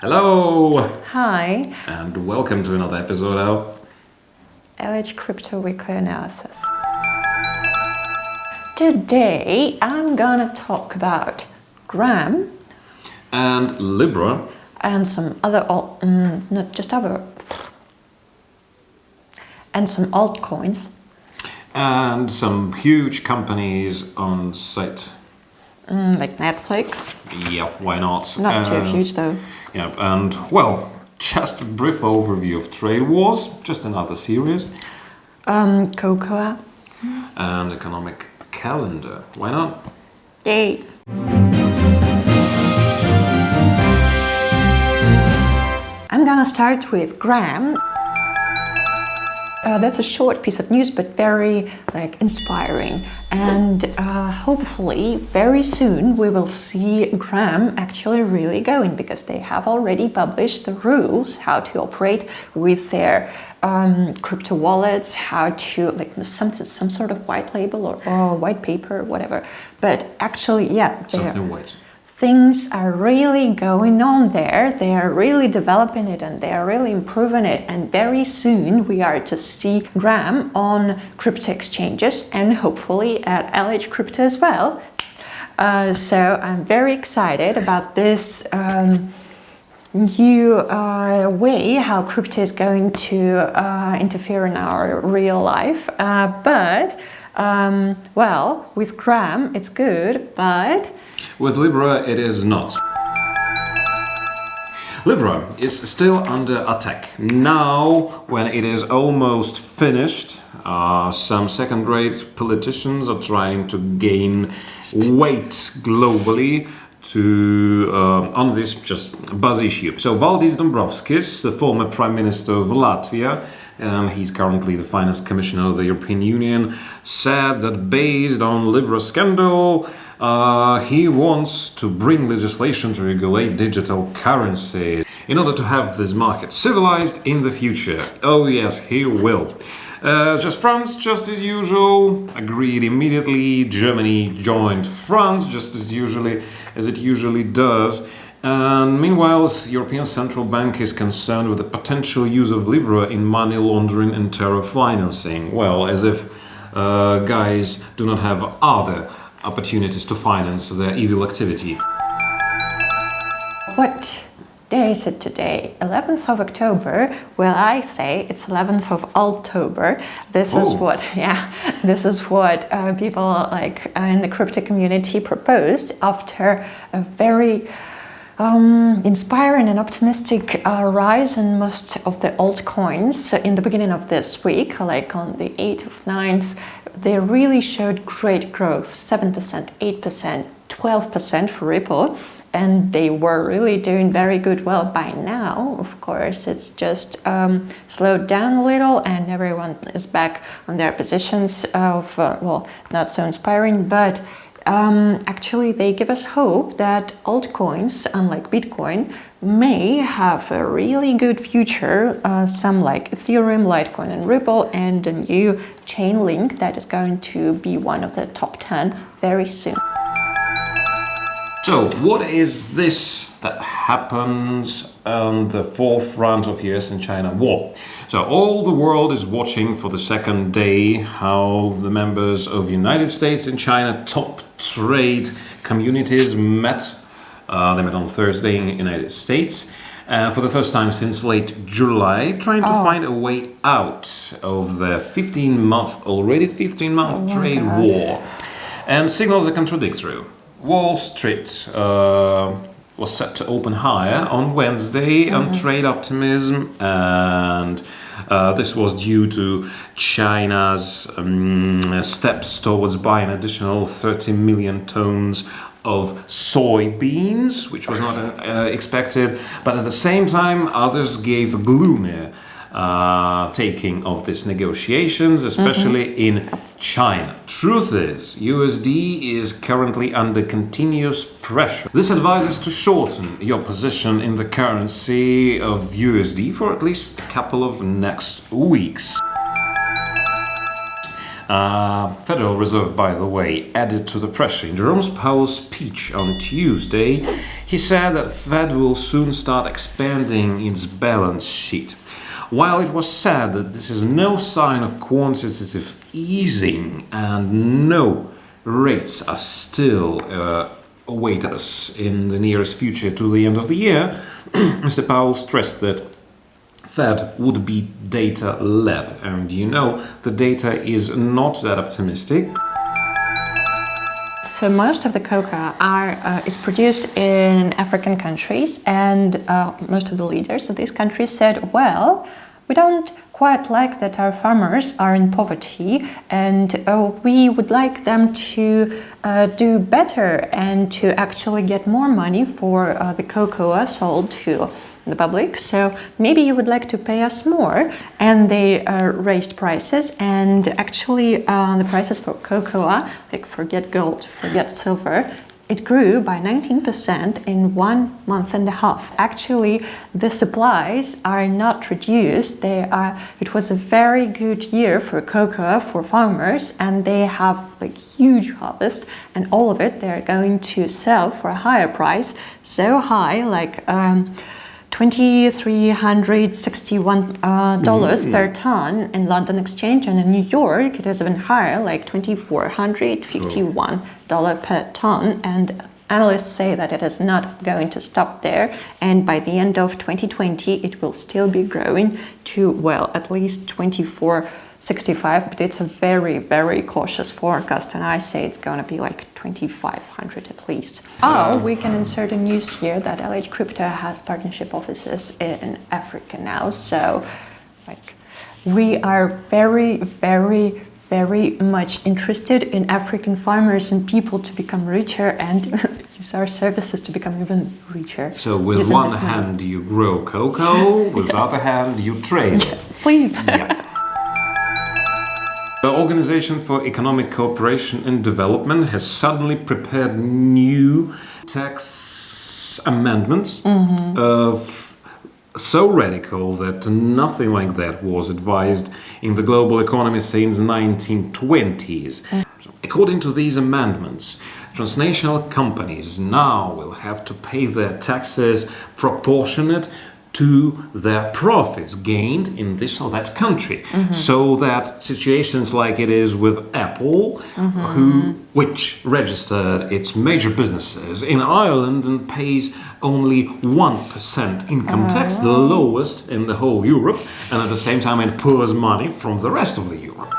Hello! Hi, And welcome to another episode of LH Crypto Weekly Analysis. Today I'm gonna talk about Gram and Libra and some other and some altcoins. and some huge companies on site. Like Netflix. Yep, why not? Not too huge though. Yep, and well, just a brief overview of trade wars, just another series, Cocoa. and economic calendar. Why not? Yay! I'm gonna start with Gram. That's a short piece of news, but very inspiring. And hopefully, very soon we will see Gram actually really going, because they have already published the rules how to operate with their crypto wallets, how to some sort of white label or white paper, whatever. But actually, yeah, Something white. things are really going on there. They are really developing it and they are really improving it. And very soon we are to see Gram on crypto exchanges and hopefully at LH Crypto as well. So I'm very excited about this new way how crypto is going to interfere in our real life. Well, with Gram it's good, but With Libra, it is not. Libra is still under attack. Now, when it is almost finished, some second-rate politicians are trying to gain weight globally on this just buzz issue. So Valdis Dombrovskis, the former Prime Minister of Latvia, he's currently the Finance Commissioner of the European Union, said that based on Libra scandal, he wants to bring legislation to regulate digital currencies in order to have this market civilized in the future. Oh yes, he will. Just France, just as usual, agreed immediately. Germany joined France, just as it usually does. And meanwhile, the European Central Bank is concerned with the potential use of Libra in money laundering and terror financing. Well, as if guys do not have other opportunities to finance their evil activity. what day is it today? 11th of October. Well, I say it's 11th of October. This is what people in the crypto community proposed after a very inspiring and optimistic rise in most of the altcoins in the beginning of this week, like on the 8th of 9th. They really showed great growth, 7%, 8%, 12% for Ripple, and they were really doing very good. Well, by now, of course, it's just slowed down a little and everyone is back on their positions of, not so inspiring, but actually they give us hope that altcoins, unlike Bitcoin, may have a really good future, some like Ethereum, Litecoin and Ripple, and a new Chainlink that is going to be one of the top 10 very soon. So, what is this that happens on the forefront of US and China war? So, all the world is watching for the second day how the members of United States and China top trade communities met. They met on Thursday in the United States for the first time since late July, trying to find a way out of the 15-month trade war. And signals are contradictory. Wall Street was set to open higher on Wednesday on trade optimism, and this was due to China's steps towards buying additional 30 million tons of soybeans, which was not expected. But at the same time, others gave a gloomier taking of these negotiations, especially in China. Truth is, USD is currently under continuous pressure. This advises to shorten your position in the currency of USD for at least a couple of next weeks. Federal Reserve, by the way, added to the pressure. In Jerome Powell's speech on Tuesday, He said that Fed will soon start expanding its balance sheet. While it was said that this is no sign of quantitative easing and no rates are still await us in the nearest future to the end of the year, Mr. Powell stressed that Fed would be data-led, and the data is not that optimistic. So most of the cocoa is produced in African countries, and most of the leaders of these countries said, well, we don't quite like that our farmers are in poverty, and we would like them to do better and to actually get more money for the cocoa sold to the public. So maybe you would like to pay us more. And they raised prices, and actually the prices for cocoa, like forget gold, forget silver, it grew by 19% in 1 month and a half. Actually, the supplies are not reduced. It was a very good year for cocoa for farmers, and they have like huge harvest, and all of it they're going to sell for a higher price, so high like $2,361 per ton in London Exchange, and in New York it is even higher, like $2,451 per ton. And analysts say that it is not going to stop there, and by the end of 2020 it will still be growing to, well, at least 2465, but it's a very, very cautious forecast, and I say it's going to be like 2500 at least. We can insert a news here that LH Crypto has partnership offices in Africa now, so like we are very, very, very much interested in African farmers and people to become richer and use our services to become even richer. So with one hand you grow cocoa, with the other hand you trade. Yes, please. Yeah. The Organization for Economic Cooperation and Development has suddenly prepared new tax amendments so radical that nothing like that was advised in the global economy since 1920s. According to these amendments, transnational companies now will have to pay their taxes proportionate to their profits gained in this or that country, so that situations like it is with Apple, which registered its major businesses in Ireland and pays only 1% income tax, the lowest in the whole Europe, and at the same time it pours money from the rest of the Europe.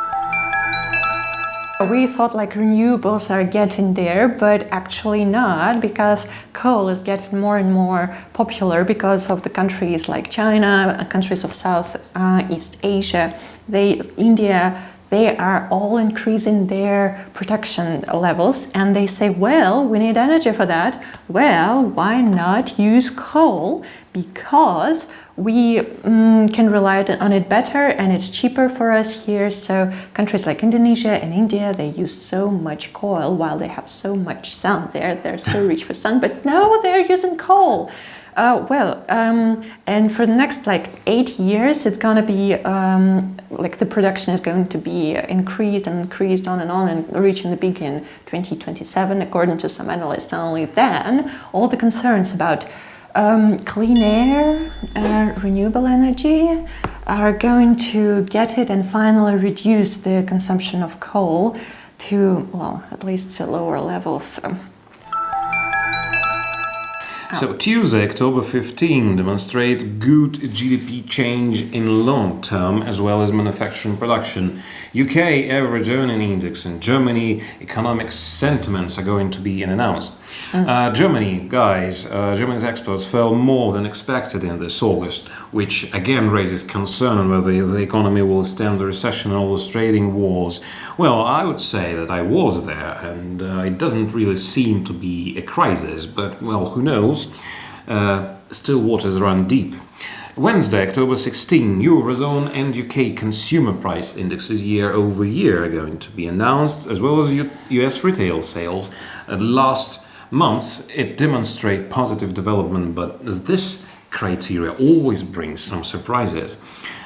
We thought like renewables are getting there, but actually not, because coal is getting more and more popular because of the countries like China, countries of Southeast Asia, India, they are all increasing their production levels, and they say, well, we need energy for that. Well, why not use coal? Because we can rely on it better, and it's cheaper for us here. So countries like Indonesia and India, they use so much coal while they have so much sun there. They're so rich for sun, but now they're using coal. And for the next like 8 years, it's going to be like the production is going to be increased and increased on and reaching the peak in 2027, according to some analysts. And only then, all the concerns about clean air, renewable energy are going to get it and finally reduce the consumption of coal to, well, at least to lower levels. So Tuesday, October 15, demonstrate good GDP change in long term as well as manufacturing production. UK average earning index and Germany economic sentiments are going to be announced. Germany's exports fell more than expected in this August, which again raises concern on whether the economy will stand the recession and all those trading wars. Well, I would say that I was there, and it doesn't really seem to be a crisis, but well, who knows? Still waters run deep. Wednesday, October 16, Eurozone and UK consumer price indexes year over year are going to be announced, as well as US retail sales. Last month, it demonstrated positive development, but this criteria always brings some surprises.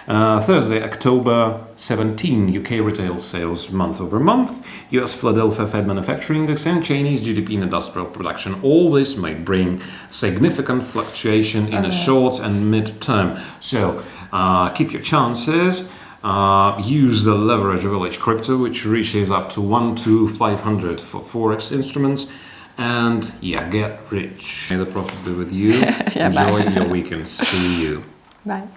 Thursday, October 17, UK retail sales month over month, US Philadelphia Fed Manufacturing Index, and Chinese GDP and industrial production. All this may bring significant fluctuation in a short and mid-term. So keep your chances. Use the leverage village crypto, which reaches up to 1 to 500 for Forex instruments. And yeah, get rich. May the profit be with you. Enjoy your weekend. See you. Bye.